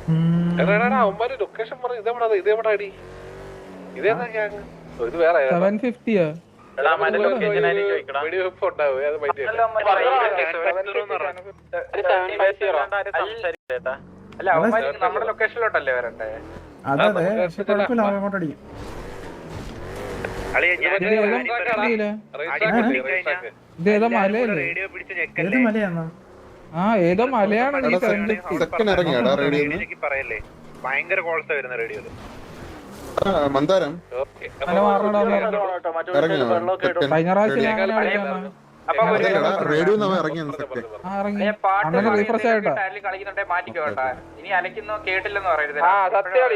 അവന്മാര് ലൊക്കേഷൻ പറഞ്ഞു ഇതെവിടാ അടി ഇതേതാ ഗ്യാങ് ഇത് വേറെ വെടിവെപ്പ് ഉണ്ടാവും അത് മൈൻഡ് അല്ല നമ്മുടെ ലൊക്കേഷനിലോട്ടല്ലേ വരണ്ടേ ഏതോ മലയാണ് പറയല്ലേ ഭയങ്കര കോൾസ് വരുന്ന റേഡിയോയില് മന്ദാരം കഴിഞ്ഞ പ്രാവശ്യം കളിക്കുന്നുണ്ടെ മാറ്റിക്കോട്ടാ ഇനി അലക്കുന്നു കേട്ടില്ലെന്ന് പറയരുത്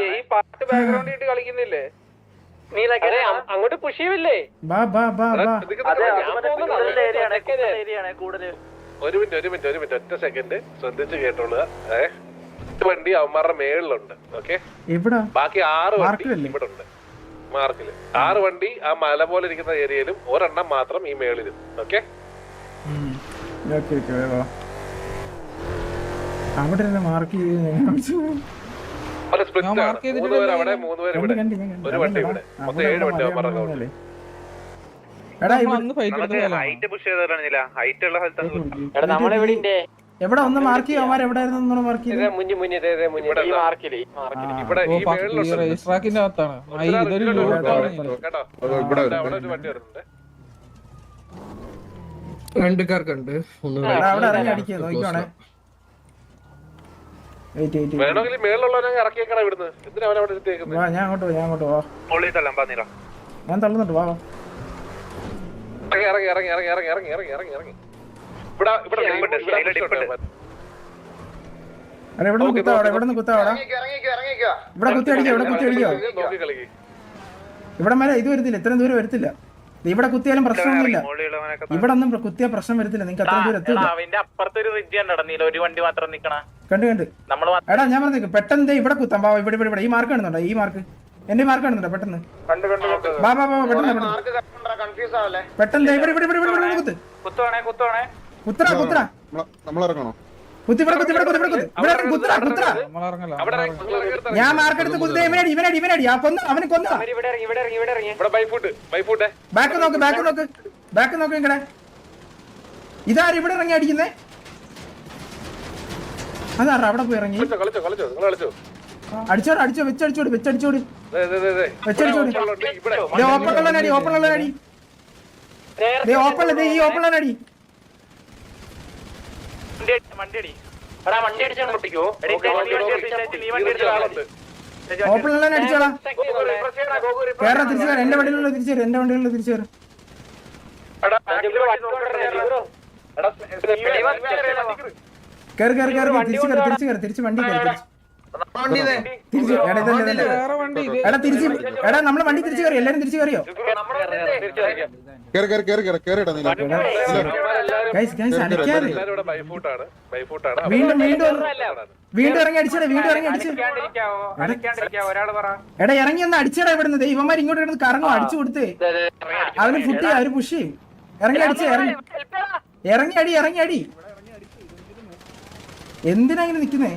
ഈ പാട്ട് ബാക്ക്ഗ്രൗണ്ടിൽ ഇട്ട് കളിക്കുന്നില്ലേ അങ്ങോട്ട് പുഷിയില്ലേ ഒരു മിനിറ്റ് ഒറ്റ സെക്കൻഡ് ശ്രദ്ധിച്ച് കേട്ടോളുക വണ്ടി അവന്മാരുടെ മേളിലുണ്ട് ഓക്കെ ബാക്കി 6 വണ്ടി ഇവിടെ ഉണ്ട് മാർക്കില് 6 വണ്ടി ആ മല പോലെ ഇരിക്കുന്ന ഏരിയയിലും ഒരെണ്ണം മാത്രം ഈ മേളിലും ഓക്കെ സ്പ്ലിറ്റ് 3 പേര് അവിടെ 3 പേര് ഇവിടെ ഒരു വണ്ടി ഇവിടെ മൊത്തം 7 വണ്ടി അവന്മാരുടെ ഹൈറ്റ് പുഷ് ചെയ്തില്ല ഹൈറ്റ് ഉള്ള സ്ഥലത്ത് എവിടെ ഒന്ന് മാർക്ക് ചെയ്യാം എവിടെയായിരുന്നു മാർക്ക് ചെയ്ത് റേസ്ട്രാക്കിന്റെ അകത്താണ് രണ്ടുകാർക്കുണ്ട് അവിടെ ഇറങ്ങി അടിക്കുക നോക്കിക്കോണേ വേണമെങ്കിൽ മേളിലുള്ളവരെ ഇറക്കിയേക്കണ ഇവിടുന്ന് എന്തിനാ അവനവിടെ എടുത്തേക്കുന്നത് ഞാൻ അങ്ങോട്ട് വാ ഞാൻ തള്ളുന്നുണ്ട് വാ ഇറങ്ങി ഇവിടെ കുത്താവാടാ ഇവിടെ കുത്തി അടിക്കോ ഇവിടെ മേലെ ഇത് വരത്തില്ല ഇത്രയും ദൂരം വരത്തില്ല ഇവിടെ കുത്തിയാലും പ്രശ്നമൊന്നുമില്ല ഇവിടെ ഒന്നും കുത്തിയാൽ പ്രശ്നം വരത്തില്ല നിങ്ങൾക്ക് അത്രയും ദൂരം എത്തില്ല കണ്ട് എടാ ഞാൻ പറഞ്ഞു പെട്ടെന്ന് ഇവിടെ കുത്താം ബാബा ഇവിടെ ഈ മാർക്ക് കാണുന്നുണ്ടോ ഈ മാർക്ക് എന്റെ മാർക്ക് കാണുന്നുണ്ടോ പെട്ടെന്ന് ബാബാ പെട്ടെന്ന് ഇവിടെ കുത്തറ നമ്മളിറങ്ങണോ ഞാൻ മാർക്കെടുത്ത് ഇവനടി അവന് കൊന്ന ബാക്ക് നോക്ക് ഇങ്ങടെ ഇതാരും ഇവിടെ ഇറങ്ങി അടിക്കുന്നേ അതാറാ അവിടെ പോയി ഇറങ്ങി അടിച്ചോട് വെച്ചടിച്ചോട് ഓപ്പണുള്ളടി ഈ ഓപ്പണുള്ളടി ഓപ്പണുള്ള അടിച്ചോളാ കേരള തിരിച്ചു കയറി എന്റെ വണ്ടിയിലുള്ള തിരിച്ചു കയറി തിരിച്ച് വണ്ടി എടാ നമ്മളെ വണ്ടി തിരിച്ചു കയറി എല്ലാരും തിരിച്ചു കയറിയോ വീണ്ടും ഇറങ്ങി അടിച്ചടാ എടാ ഇറങ്ങി ഒന്ന് അടിച്ചടാ ഇവിടുന്ന് ഇവന്മാർ ഇങ്ങോട്ട് കിടന്ന് കറങ്ങും അടിച്ചു കൊടുത്തേ അവന് ഫുട്ടി അവര് പുഷ് ചെയ്യും ഇറങ്ങി അടി എന്തിനാ ഇങ്ങനെ നിക്കുന്നേ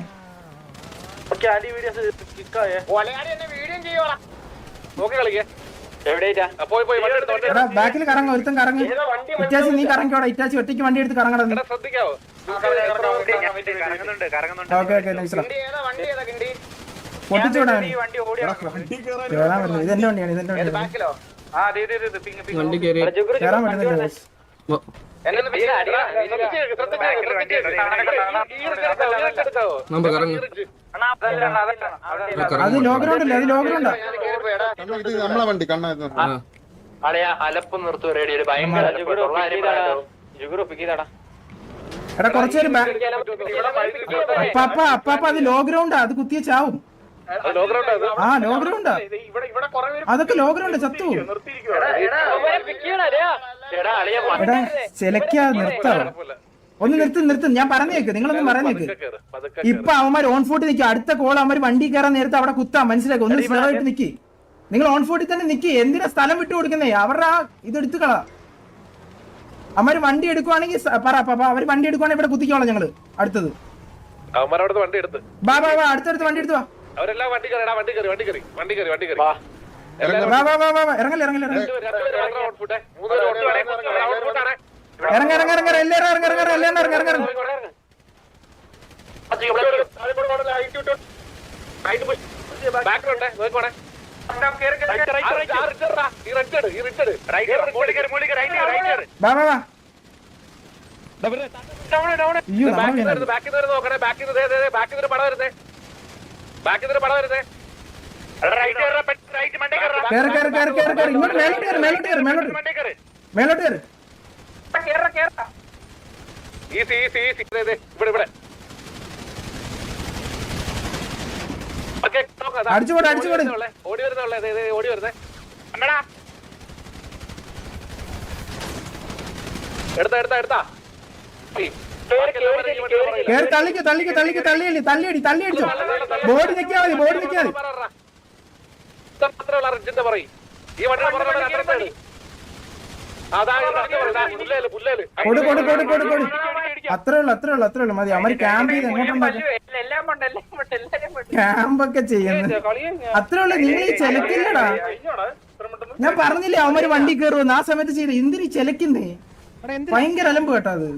ബാക്കിൽ കറങ്ങ ഒരുത്തം കറങ്ങി ഇറ്റാച്ചി നീ കറങ്ങിക്കോടാ ഇറ്റാച്ചി ഒറ്റയ്ക്ക് വണ്ടി എടുത്ത് കറങ്ങടാ പൊട്ടിച്ചോടാ കേറാൻ പറ്റുന്നത് ഇതെന്റെ വണ്ടിയാണ് വണ്ടി കയറി കേറാൻ പറ്റുന്നില്ല അത് ലോഗ്രൗണ്ട് അല്ലേ നമ്മളെ വണ്ടി കണ്ണ അലപ്പ് നിർത്തു റേഡിയോ ഭയങ്കര എടാ കുറച്ചേരം അപ്പാപ്പ അത് ലോഗ്രൗണ്ടാ അത് കുത്തിയ ചാവും ആ ലോഗ്രൗണ്ടാ അതൊക്കെ ലോഗ്രൗണ്ട് ചത്തു എടാ ചിലക്കാ നിർത്താം ഒന്ന് നിർത്തും ഞാൻ പറഞ്ഞേക്ക് നിങ്ങളൊന്നും പറഞ്ഞേക്ക് ഇപ്പൊ അവന്മാർ ഓൺ ഫൂട്ട് നിൽക്കും അടുത്ത കോൾ അവന്മാർ വണ്ടി കയറാൻ നേരത്തെ അവിടെ കുത്താം മനസ്സിലാക്കും ഒന്ന് സ്ലോ ആയിട്ട് നിക്കി നിങ്ങൾ ഓൺ ഫൂട്ടിൽ തന്നെ നിക്കി എന്തിനാ സ്ഥലം വിട്ടു കൊടുക്കുന്നേ അവരുടെ ഇതെടുത്തു കളാ അവന്മാര് വണ്ടി എടുക്കുവാണെങ്കിൽ പറ അവര് വണ്ടി എടുക്കുവാണെങ്കിൽ ഇവിടെ കുത്തിക്കോളാം ഞങ്ങള് അടുത്തത് അവന്മാരവിടുന്ന് വണ്ടി എടുത്ത് ബാ ബാ ബാ അടുത്തടുത്ത് വണ്ടി എടുത്തു വാ അവരെല്ലാം വണ്ടി കയറി വണ്ടി കയറി വണ്ടി കയറി വണ്ടി കയറി വണ്ടി കയറി വാ വാ വാ വാ ഇറങ്ങല്ലേ ഇറങ്ങല്ലേ ഇറങ്ങ ഇറങ്ങ ഇറങ്ങ ഇറങ്ങ എല്ലാരും ഇറങ്ങ ഇറങ്ങ എല്ലാരും ഇറങ്ങ ഇറങ്ങ ഇറങ്ങ ബാക്കിലുണ്ട് നോക്കണേ വാ വാ വാ അയ്യോ നമ്മളെ ബാക്കിൽ നിന്ന് നോക്കണേ ബാക്കിൽ നിന്ന് പടം വരുന്നേ ബാക്കിൽ നിന്ന് പടം വരുന്നേ കേറ് കേറ് കേറ് കേറ് കേറ് ഇങ്ങോട്ട് മേലോട്ട് കേറ് മേലോട്ട് കേറ് മേലോട്ട് മേലോട്ട് കേറ് ഈസി ഈസി ഈസി ഇവിടെ ഇവിടെ അടിച്ചുപോട്ടെ അടിച്ചുപോട്ടെ ഓടി വരുന്നേ ഓടി വരുന്നേ എടുത്താ എടുത്താ എടുത്താ കേറി തള്ളിക്കോ തള്ളിക്കോ തള്ളിക്കോ തള്ളിയടി തള്ളിയടി തള്ളിയടിച്ചോ ബോഡി നിൽക്കാ മതി ബോഡി നിൽക്കാ മതി ഈ വണ്ടി കൊടു കൊടു കൊടു കൊടു കൊടു അത്രേ ഉള്ളു അത്രേ ഉള്ളു അത്രേ ഉള്ളു മതി അവര് ക്യാമ്പ് ചെയ്ത് എങ്ങോട്ടുണ്ടാക്കും ക്യാമ്പൊക്കെ ചെയ്യുന്നത് അത്രേ ഉള്ളു നിങ്ങൾ ഈ ചെലക്കില്ലടാ ഞാൻ പറഞ്ഞില്ലേ അവന്മാര് വണ്ടി കയറുമെന്ന് ആ സമയത്ത് ചെയ്ത് എന്തിനീ ചെലക്കുന്നേ ഭയങ്കര അലമ്പ് കേട്ടോ അത്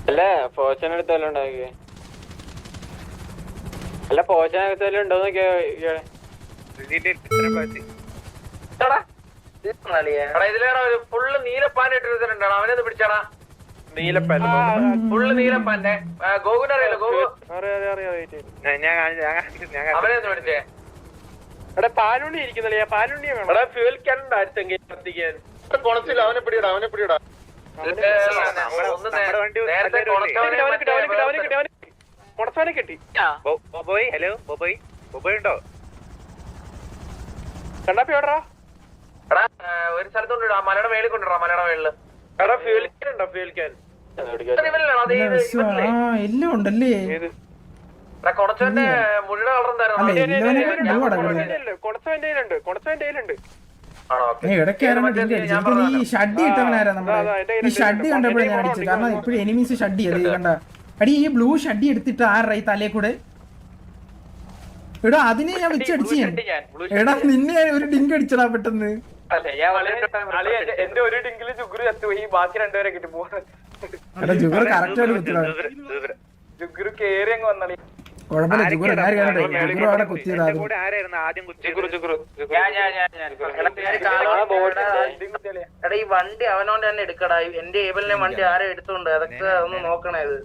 അല്ല പോച്ചനെടുത്തല്ലോ ഉണ്ടാക്കിയേ അല്ല പോച്ചനകത്തല്ലോ ഉണ്ടോന്ന് ഇതിലേറെ ഫുള്ള് നീലപ്പാൻ ഇട്ടിരുന്നുണ്ടോ അവനെന്ന് പിടിച്ചാടാ നീലപ്പാൻ ഫുള്ള് നീലപ്പാന്റെ ഗോകുനെ അറിയാലോ ഗോകു അവനെന്ന് പിടിച്ചേ എടാ പാലുണ്ണി ഇരിക്കുന്നില്ല പാലുണ്ണിയെ വേണം എടാ ഫ്യൂൽ ക്യാൻ ഉണ്ടായിരുന്നെങ്കിൽ കത്തിക്കാൻ കൊണച്ചില്ല അവനെ പിടിയടാ അവനെ പിടിയടാ മുടച്ചവനെ കിട്ടി ബോബോയ് ഹലോ ബോബോയ് ബോബോയ് ഉണ്ടോ കണ്ണാപ്പി എവിടാ എടാ ഒരു സ്ഥലത്തുണ്ട് മലയുടെ മേളിൽ കൊണ്ടുവരാ മലയുടെ മേളില് എടാ ഫ്യൂൽ ക്യാൻ ഉണ്ടോ ഫ്യൂൽ ക്യാൻ എല്ലാം ഉണ്ടല്ലേ കൊടച്ചവന്റെ മുഴുവൻ കളർ കൊടച്ചവന്റെ ഈ ഷഡ്ഡി ഇട്ടവനാരാ നമ്മുടെ ഈ ഷഡ്ഡി കണ്ടപ്പോഴേ ഞാൻ അടിച്ചത് കാരണം ഇപ്പഴും എനിമീസ് ഷഡ്ഡി അത് കണ്ട അടി ഈ ബ്ലൂ ഷഡ്ഡി എടുത്തിട്ട് ആരുടെ ഈ തലേ കൂടെ എടാ അതിനെ ഞാൻ വെച്ചടിച്ചു ഞാൻ എടാ നിന്നെ ഒരു ഡിങ്ക് അടിച്ചടാ പെട്ടെന്ന് എന്റെ ഒരു ഡിങ്കില് ജുഗുരു ചത്തുപോയി ബാക്കി രണ്ടുപേരെ കിട്ടി എടാ ജുഗർ കറക്റ്റ് ആയിട്ട് കുത്തിടാ ജുഗുരു കേറി അങ്ങ് വന്നളി കുഴപ്പമില്ല ജുഗർ ഞാൻ കണ്ടേ ജുഗർ അവിടെ കുത്തിയതാ എടാ ഈ വണ്ടി അവനോണ്ട് തന്നെ എടുക്കടാ എന്റെ ഏബലിനെ വണ്ടി ആരെ എടുത്തോണ്ട് അതൊക്കെ ഒന്ന് നോക്കണേ ഇത്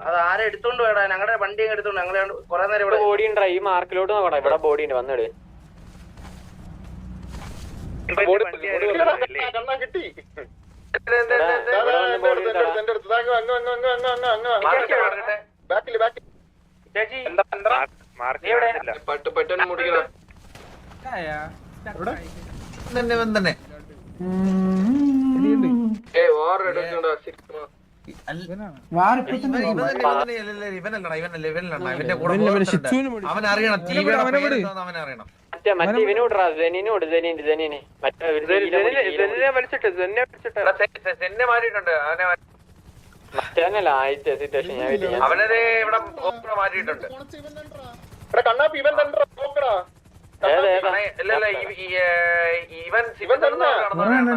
അത് ആരെ എടുത്തോണ്ട് വേടാ ഞങ്ങളുടെ വണ്ടി എടുത്തോണ്ട് ഞങ്ങളെ കൊറേ നേരം ഇവിടെ ബോഡി ഉണ്ടോ ഈ മാർക്കിലോട്ട് നോക്കടാ ഇവിടെ ബോഡി ഉണ്ട് വന്നിട് കിട്ടി അവൻ അറിയണം അവനറിയണം മറ്റേ ഇവനോട് മാറ്റിയിട്ടുണ്ട് മറ്റേന്നല്ല ആദ്യത്തെ സിറ്റുവേഷൻ ഞാൻ അവനത് ഇവിടെ മാറ്റിയിട്ടുണ്ട് കണ്ണാപ്പി ഇവൻ തന്നെ നോക്കടാ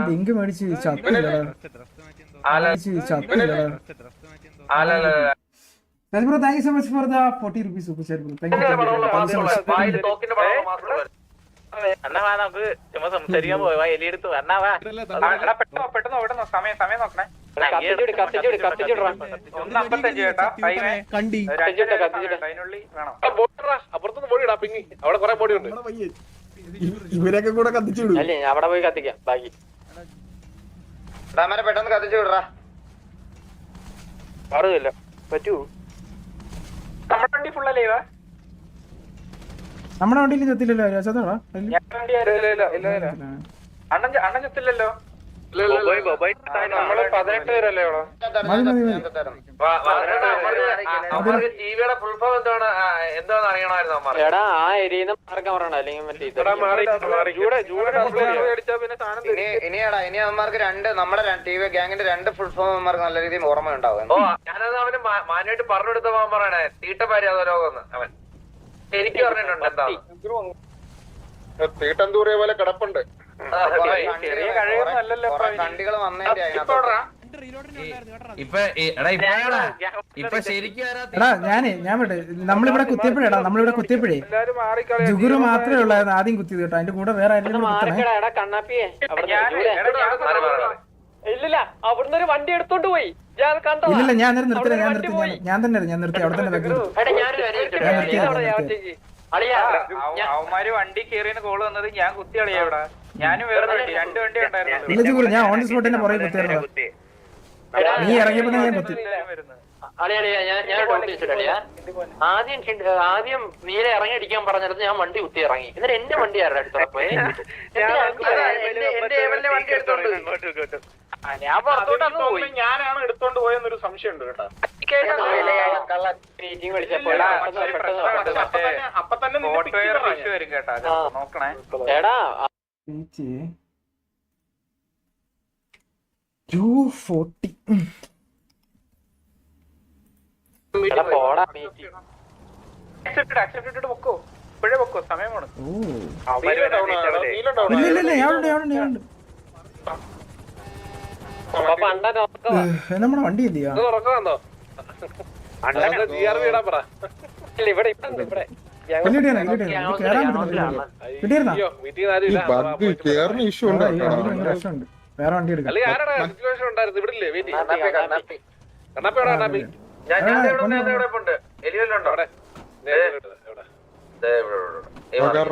ഡിങ്ക് മേടിച്ച് ചത്തില്ലടാ bro, thank you so much for the 40 rupees super chat bro. Thank you so much. അണ്ണാ വാ നമുക്ക് ചുമ്മാ സംസാരിക്കാൻ പോവാ എലിയെടുത്തു അണ്ണാ വാ പെട്ടെന്ന് ഓടുന്നു സമയം നോക്കണേ അപ്പുറത്തുനിന്ന് ബോഡിടാ പിങ്ങി അവിടെ കൊറേ ബോഡി ഉണ്ട് ഇവരൊക്കെ കൂടെ കത്തിച്ചു വിടും അല്ലേ അവിടെ പോയി കത്തിക്കാം ബാക്കി പെട്ടെന്ന് കത്തിച്ചു വിടറാ അറിയില്ല പറ്റൂ നമ്മുടെ വണ്ടി ഫുള്ളല്ലേ നമ്മുടെ വണ്ടിയിൽ ചത്തില്ലല്ലോ ചത്തടാ അണ്ണൻ ചത്തില്ലല്ലോ നമ്മള് 18 പേരല്ലേ ഇവിടെ? ജീവിയുടെ ഫുൾ ഫോം എന്താണെന്ന് അറിയണമായിരുന്നു അമ്മ. എടാ ആ ഏരിയന്ന് മാർഗം പറയണ അല്ലെങ്കിൽ മറ്റേ ഇനി അവന്മാർക്ക് നമ്മുടെ ടീവി ഗ്യാങ്ങിന്റെ 2 ഫുൾ ഫോം അവന്മാർക്ക് നല്ല രീതിയിൽ ഓർമ്മ ഉണ്ടാവും. ഓ ഞാനത് അവന് മാനായിട്ട് പറഞ്ഞു കൊടുത്ത പോകാൻ പറയണേ തീട്ടപ്പാരി അതോ രോഗം അവൻ എനിക്ക് പറഞ്ഞിട്ടുണ്ട്. എന്താ തീട്ടന്തൂറിയ പോലെ കിടപ്പുണ്ട്. കണ്ടികൾ വന്നതിന്റെ എടാ ഞാൻ വിട്ടെ നമ്മളിവിടെ കുത്തിയപ്പോഴേ ജുഗുരു മാത്രമേ ഉള്ളായിരുന്നു ആദ്യം കുത്തിയത് കേട്ടോ. അതിന്റെ കൂടെ വേറെ ആരെങ്കിലും കുത്തണേ. കണ്ണാപ്പിയെ ഇല്ലില്ല അവിടുന്ന് ഒരു വണ്ടി എടുത്തോണ്ട് പോയി ഞാൻ കണ്ടോ. ഇല്ലില്ല ഞാൻ നിർത്തില്ല ഞാൻ നിർത്തി അവിടെ തന്നെ വെക്കുന്നു. അവന്മാര് വണ്ടി കേറിയ കോള് വന്നത് ഞാൻ കുത്തി കളിയാ ഇവിടെ. ഞാനും വേറെ 2 വണ്ടി ഉണ്ടായിരുന്നു. ഇല്ല ജുഗുരു ഞാൻ ഓൺ സ്പോട്ടിന്റെ പുറകെ കുത്തിയായിരുന്നു. നീ ഇറങ്ങിയപ്പോ ഞാൻ കുത്തി. ആദ്യം നീല ഇറങ്ങി അടിക്കാൻ പറഞ്ഞിടത്ത് ഞാൻ വണ്ടി കുത്തി ഇറങ്ങി. എന്നിട്ട് എന്റെ വണ്ടി ആരുടെ അടുത്തോടെ പോയി? വണ്ടി എടുത്തോണ്ട് ഞാൻ പുറത്തോട്ട് പോയി. ഞാനാണ് എടുത്തോണ്ട് പോയെന്നൊരു സംശയമുണ്ട് കേട്ടോ. മീറ്റിംഗ് വിളിച്ചപ്പോൾ അപ്പൊ തന്നെ വരും കേട്ടാ നോക്കണേ. എടാ 240 പോടാ പൊക്കോ ഇപ്പഴേ പൊക്കോ സമയം വേണം. നമ്മുടെ വണ്ടി ഇല്ലയോ തുറക്കാന്നോ GRV ഇടാൻ പറ. ഇവിടെ കേറാൻ പറ്റുന്നില്ല. കിട്ടിയിരുന്നോ? മീറ്റിംഗ് ആരും ഇല്ല. ഇഷ്യൂ ഉണ്ട്. വേറെ വണ്ടി എടുക്കാം. അല്ലെങ്കിൽ ആരാടാ സിറ്റുവേഷൻ ഉണ്ടായിരുന്നു ഇവിടെ ഇല്ലേ വെയിറ്റ് കണ്ണാപ്പി ഞാൻ എവിടെ ഉണ്ട് എലിവല്ലുണ്ടോ അവിടെ? എവിടെ